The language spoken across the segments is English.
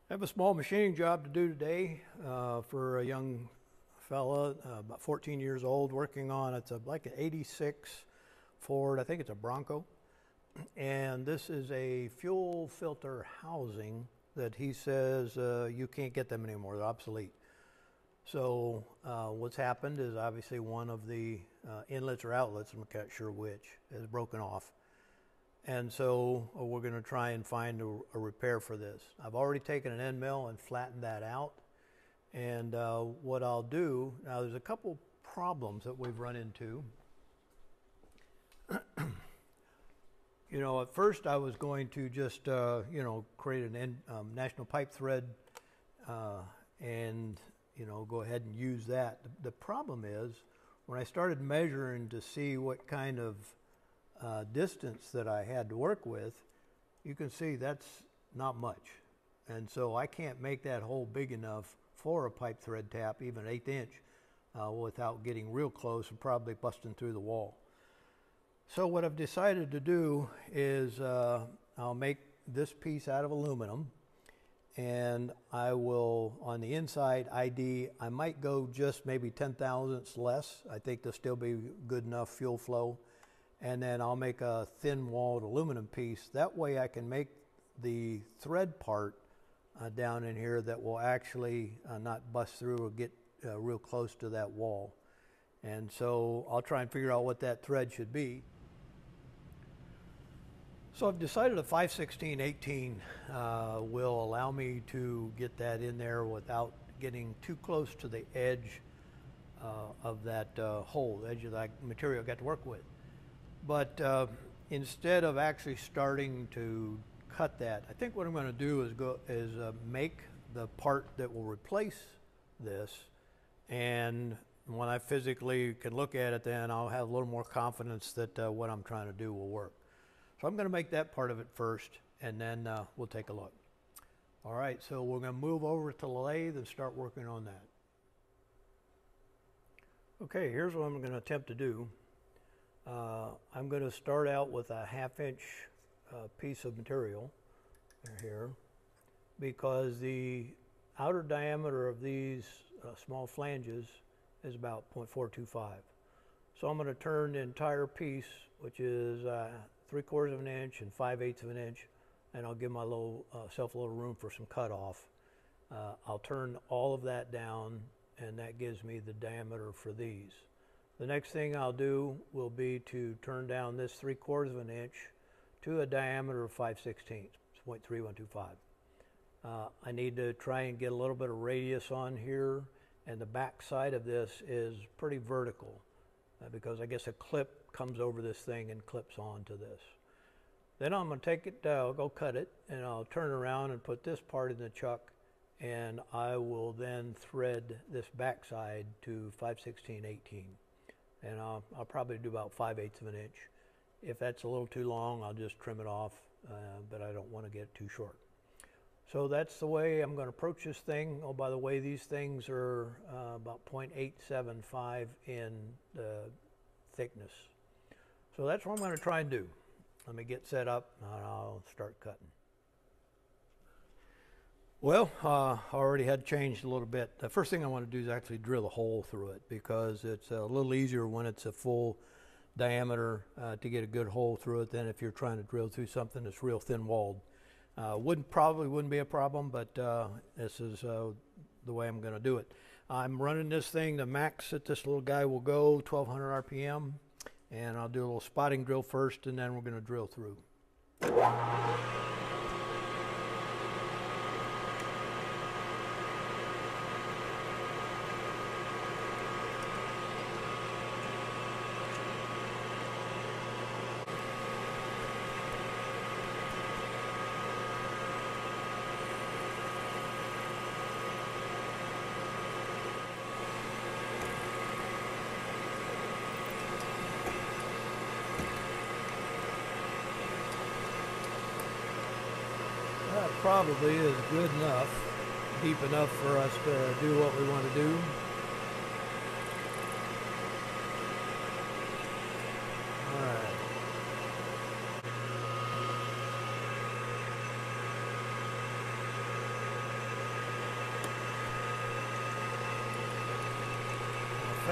I have a small machining job to do today for a young fella, about 14 years old, working on like an '86 Ford. I think it's a Bronco, and this is a fuel filter housing that he says you can't get them anymore; they're obsolete. So what's happened is obviously one of the inlets or outlets, I'm not sure which, is broken off. And so we're going to try and find a repair for this. I've already taken an end mill and flattened that out. And what I'll do, now there's a couple problems that we've run into. You know, at first I was going to just, create an national pipe thread and, go ahead and use that. The problem is when I started measuring to see what kind of distance that I had to work with, you can see that's not much. And so I can't make that hole big enough for a pipe thread tap, even 1/8 inch, without getting real close and probably busting through the wall. So what I've decided to do is I'll make this piece out of aluminum, and I will, on the inside ID, I might go just maybe 10 thousandths less. I think there'll still be good enough fuel flow. And then I'll make a thin walled aluminum piece. That way I can make the thread part down in here that will actually not bust through or get real close to that wall. And so I'll try and figure out what that thread should be. So I've decided a 5/16/18 will allow me to get that in there without getting too close to the edge of that hole, the edge of that material I got to work with. But instead of actually starting to cut that, I think what I'm going to do is make the part that will replace this, and when I physically can look at it, then I'll have a little more confidence that what I'm trying to do will work. So I'm going to make that part of it first, and then we'll take a look. All right, so we're going to move over to the lathe and start working on that. Okay, here's what I'm going to attempt to do. I'm going to start out with a 1/2 inch piece of material here, because the outer diameter of these small flanges is about 0.425. So I'm going to turn the entire piece, which is 3/4 of an inch and 5/8 of an inch, and I'll give my self a little room for some cutoff. I'll turn all of that down, and that gives me the diameter for these. The next thing I'll do will be to turn down this 3/4 of an inch to a diameter of 5/16, 0.3125. I need to try and get a little bit of radius on here, and the back side of this is pretty vertical because I guess a clip comes over this thing and clips onto this. Then I'm going to take it, I'll go cut it, and I'll turn around and put this part in the chuck, and I will then thread this back side to 5/16/18. And I'll probably do about 5/8 of an inch. If that's a little too long, I'll just trim it off, but I don't want to get it too short. So that's the way I'm going to approach this thing. Oh, by the way, these things are about 0.875 in the thickness. So that's what I'm going to try and do. Let me get set up, and I'll start cutting. Well, I already had changed a little bit. The first thing I want to do is actually drill a hole through it, because it's a little easier when it's a full diameter to get a good hole through it than if you're trying to drill through something that's real thin walled. Probably wouldn't be a problem, but this is the way I'm going to do it. I'm running this thing, the max that this little guy will go, 1200 RPM, and I'll do a little spotting drill first, and then we're going to drill through. That probably is good enough, deep enough for us to do what we want to do. All right.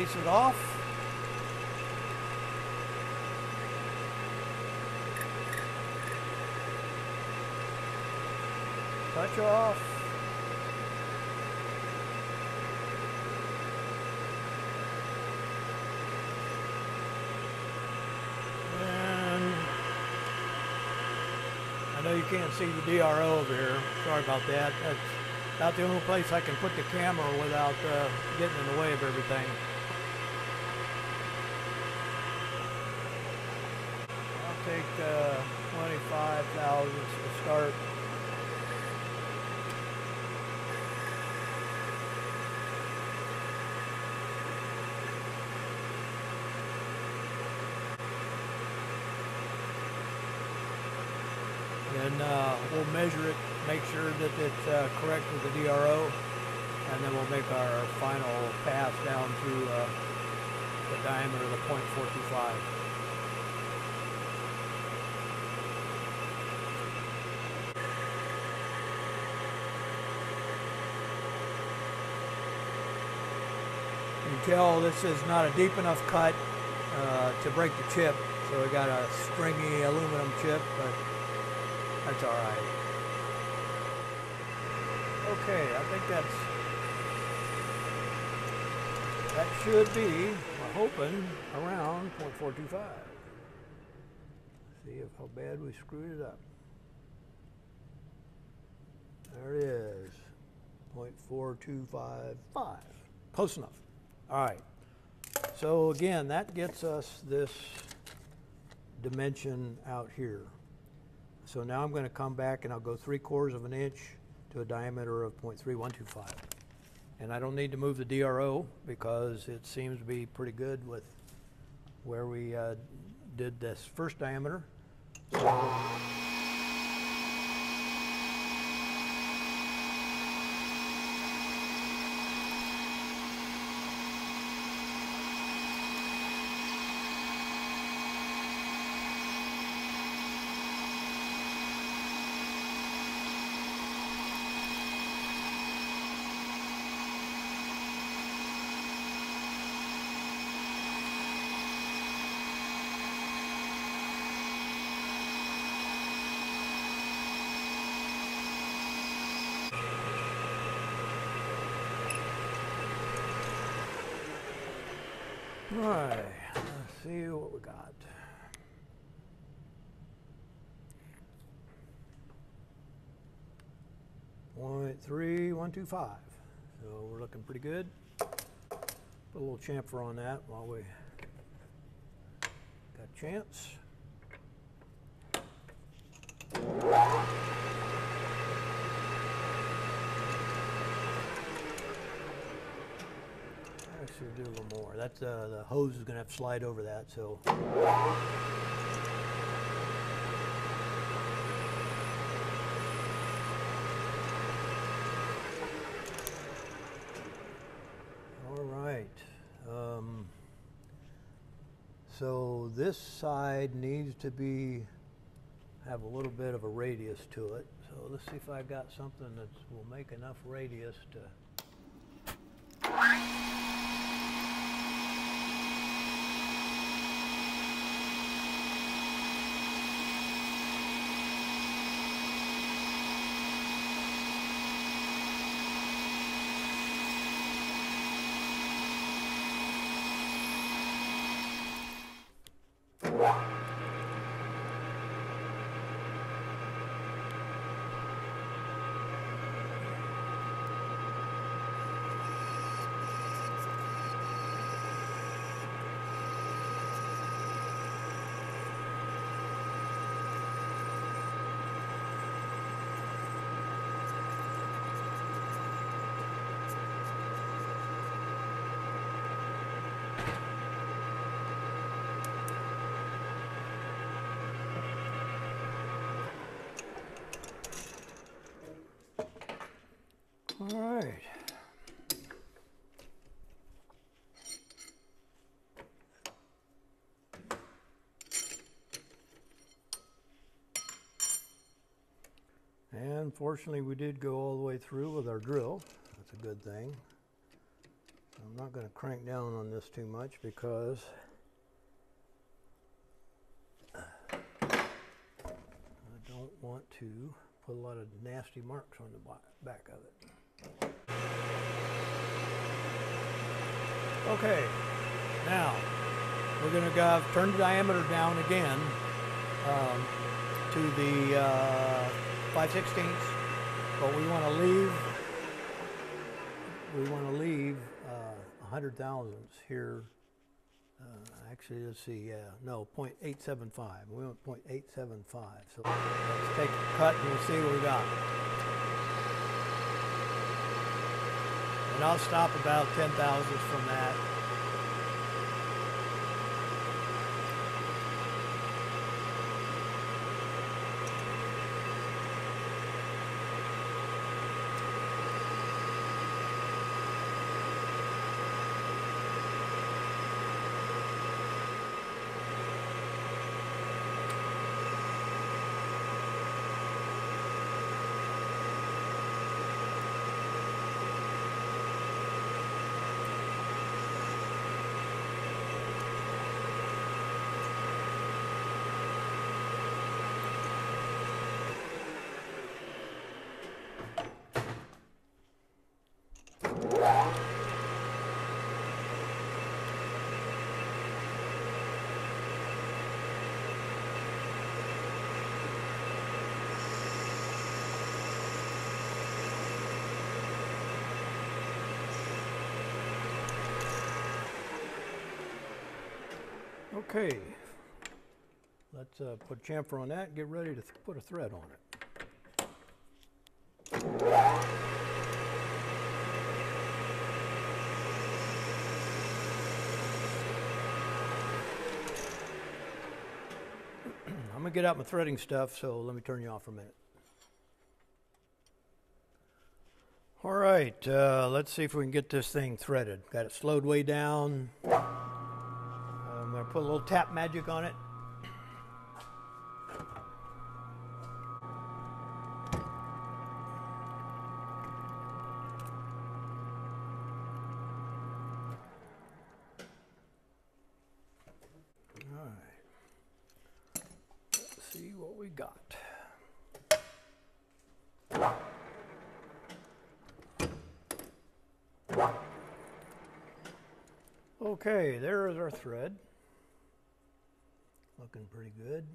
face it off. Touch off. And I know you can't see the DRO over here. Sorry about that. That's about the only place I can put the camera without getting in the way of everything. I'll take 25 thousandths to start. And we'll measure it, make sure that it's correct with the DRO, and then we'll make our final pass down to the diameter of the .425. You can tell this is not a deep enough cut to break the chip, so we got a stringy aluminum chip, but that's all right. Okay, I think that should be, we're hoping, around .425. See how bad we screwed it up. There it is, .4255. Close enough. All right. So again, that gets us this dimension out here. So now I'm going to come back and I'll go 3/4 of an inch to a diameter of .3125. And I don't need to move the DRO because it seems to be pretty good with where we did this first diameter. So all right, let's see what we got. .3125. So we're looking pretty good. Put a little chamfer on that while we got a chance. Should do a little more. That's the hose is going to have to slide over that. So. All right. So this side needs to have a little bit of a radius to it. So let's see if I got something that will make enough radius to. All right. And fortunately, we did go all the way through with our drill. That's a good thing. I'm not going to crank down on this too much because I don't want to put a lot of nasty marks on the back of it. Okay, now we're going to turn the diameter down again to the 5/16, but we want to leave 100 thousandths here. Actually, let's see, no, 0.875. We want 0.875. So let's take a cut and we'll see what we got. And I'll stop about 10 thousandths from that. Okay, let's put a chamfer on that and get ready to put a thread on it. I'm going to get out my threading stuff, so let me turn you off for a minute. All right, let's see if we can get this thing threaded. Got it slowed way down. I'm going to put a little tap magic on it. All right. Let's see what we got. Okay, there is our thread. Looking pretty good.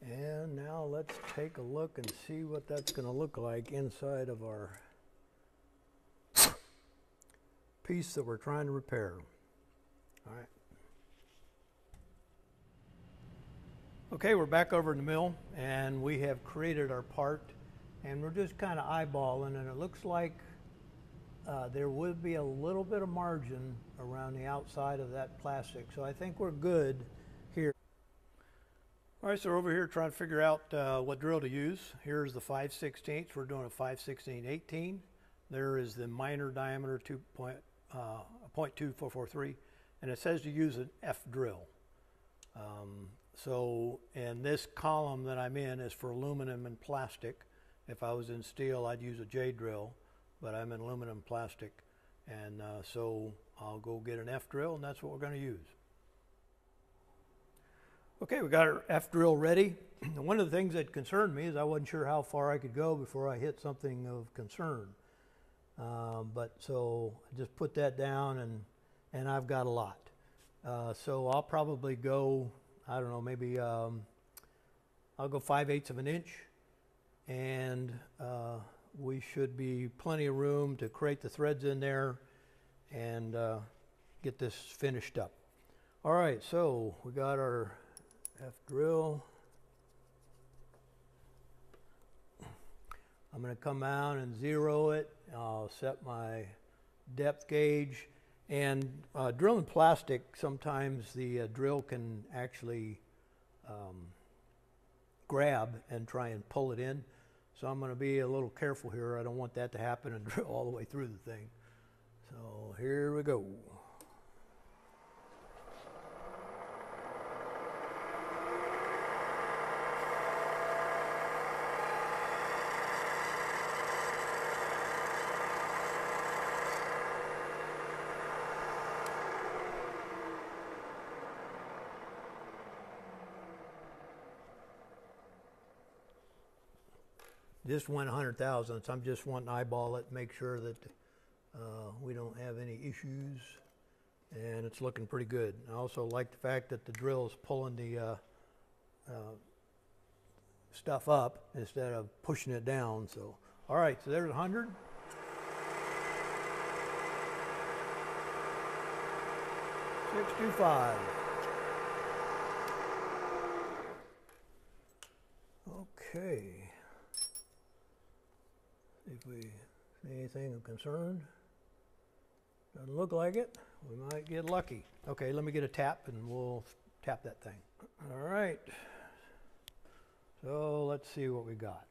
And now let's take a look and see what that's going to look like inside of our piece that we're trying to repair. All right. Okay, we're back over in the mill and we have created our part and we're just kind of eyeballing, and it looks like there would be a little bit of margin around the outside of that plastic, so I think we're good here. All right, so we're over here trying to figure out what drill to use. Here's the 5/16. We're doing a 5/16/18. There is the minor diameter 0.2443, and it says to use an F drill. So, and this column that I'm in is for aluminum and plastic. If I was in steel, I'd use a J drill, but I'm in aluminum plastic, and so I'll go get an F drill, and that's what we're going to use. Okay, we got our F drill ready. One of the things that concerned me is I wasn't sure how far I could go before I hit something of concern. But so I just put that down, and I've got a lot. So I'll probably go, I don't know, maybe I'll go 5/8 of an inch, and we should be plenty of room to create the threads in there and get this finished up. All right, so we got our F drill. I'm going to come out and zero it. I'll set my depth gauge. And drilling plastic, sometimes the drill can actually grab and try and pull it in. So I'm going to be a little careful here. I don't want that to happen and drill all the way through the thing. So here we go. This went 100 thousandths. I'm just wanting to eyeball it, make sure that we don't have any issues, and it's looking pretty good. I also like the fact that the drill is pulling the stuff up instead of pushing it down. So, all right, so there's 100. $625. Okay. See if we see anything of concern. Doesn't look like it. We might get lucky. Okay, let me get a tap and we'll tap that thing. All right. So let's see what we got.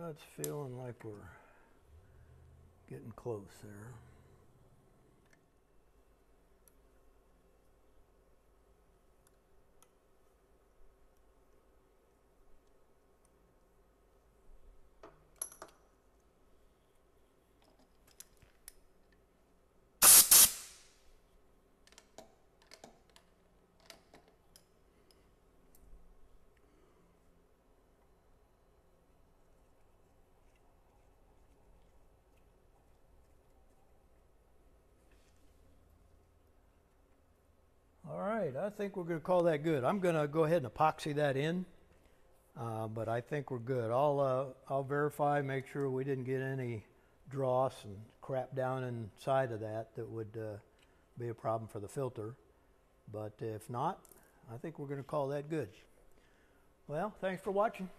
It's feeling like we're getting close there. All right, I think we're going to call that good. I'm going to go ahead and epoxy that in, but I think we're good. I'll verify, make sure we didn't get any dross and crap down inside of that would be a problem for the filter. But if not, I think we're going to call that good. Well, thanks for watching.